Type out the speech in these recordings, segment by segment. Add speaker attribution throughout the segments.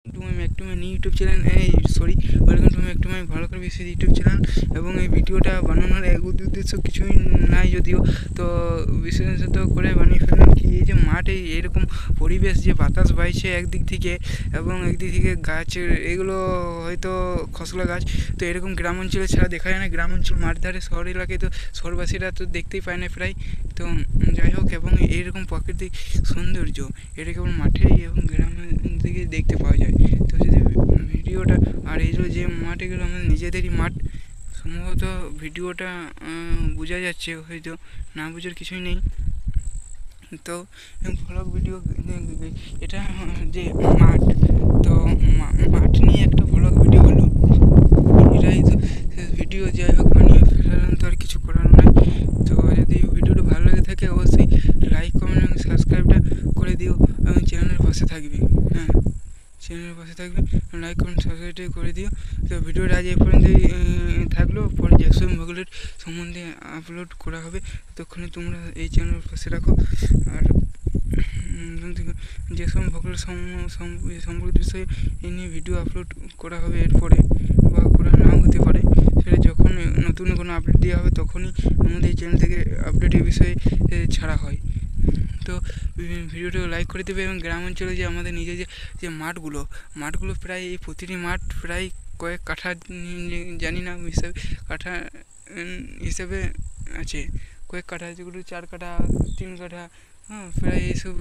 Speaker 1: To my Mac to my new YouTube channel welcome to Mac to my ভালো করে বেশি YouTube channel. এবং এই ভিডিওটা বানানোর এক উদ্দেশ্য কিছুই নাই, যদিও তো বিশেষত করে বানিয়ে ফেললাম কি এই যে মাঠে এরকম পরিবেশ, যে বাতাস বাইছে একদিক থেকে এবং একদিক থেকে গাছের এগুলো হয়তো খসলা গাছ, তো এরকম গ্রাম অঞ্চলে ছাড়া দেখা যায় না। গ্রাম অঞ্চল মাঠ ধারে, শহর এলাকায় তো শহরবাসীরা তো দেখতেই পায় না প্রায়। তো যাই হোক, এবং এইরকম প্রাকৃতিক সৌন্দর্য এটা কেবল মাঠেই এবং গ্রামের দিকে দেখতে পাওয়া যায়। তো যদি ভিডিওটা আর এইগুলো যে মাঠ, এগুলো আমাদের নিজেদেরই মাঠ, সম্ভবত ভিডিওটা বোঝা যাচ্ছে, হয়তো না বোঝার কিছুই নেই। তো ভ্লগ ভিডিও এটা যে মাঠ, তো মাঠ নিয়ে একটা ভ্লগ ভিডিও হলো, এটাই তো ভিডিও। যাই হোক, বানিয়ে ফেলাম, তো আর কিছু করার নাই। তো যদি ভিডিওটা ভালো লেগে থাকে অবশ্যই লাইক, কমেন্ট এবং সাবস্ক্রাইবটা করে দিও এবং চ্যানেলের পাশে থাকবে। হ্যাঁ, চ্যানেলের পাশে থাকবে, লাইক কমেন্ট সাবস্ক্রাইব করে দিও। তো ভিডিওটা আজ এই পর্যন্তই থাকলো। পরে জ্যাকসন ভোগলের সম্বন্ধে আপলোড করা হবে, ততক্ষণে তোমরা এই চ্যানেলের পাশে রাখো। আর জ্যাকসন ভোগলের সম্পর্কিত বিষয়ে এই নিয়ে ভিডিও আপলোড করা হবে এরপরে, বা করা নাও হতে পারে। সেটা যখন নতুন কোনো আপডেট দেওয়া হবে তখনই আমাদের এই চ্যানেল থেকে আপডেটের বিষয়ে ছাড়া হয়। তো ভিডিওটা লাইক করে দেবে। এবং গ্রাম অঞ্চলে যে আমাদের নিজের যে মাঠগুলো প্রায় এই প্রতিটি মাঠ প্রায় কয়েক কাঠা, জানি না হিসাবে, কাঠা হিসেবে আছে। কয়েক কাঠা, যেগুলো 4 কাঠা, 3 কাঠা, হ্যাঁ, প্রায় এইসব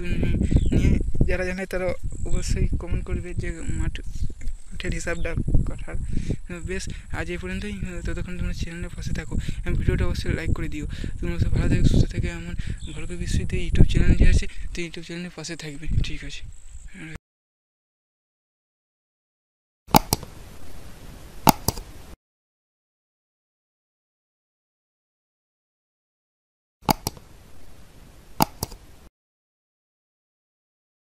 Speaker 1: নিয়ে যারা জানে তারা অবশ্যই কমেন্ট করবে যে মাঠের হিসাবটা কাঠার। বেশ, আজ এই পর্যন্তই। ততক্ষণ তোমরা চ্যানেলের পাশে থাকো এবং ভিডিওটা অবশ্যই লাইক করে দিও। তোমরা সব ভালো থেকে সুস্থ থেকে এমন ভালো করে বিস্তৃত ইউটিউব চ্যানেল যে আছে, তো ইউটিউব চ্যানেলের পাশে থাকবে। ঠিক আছে।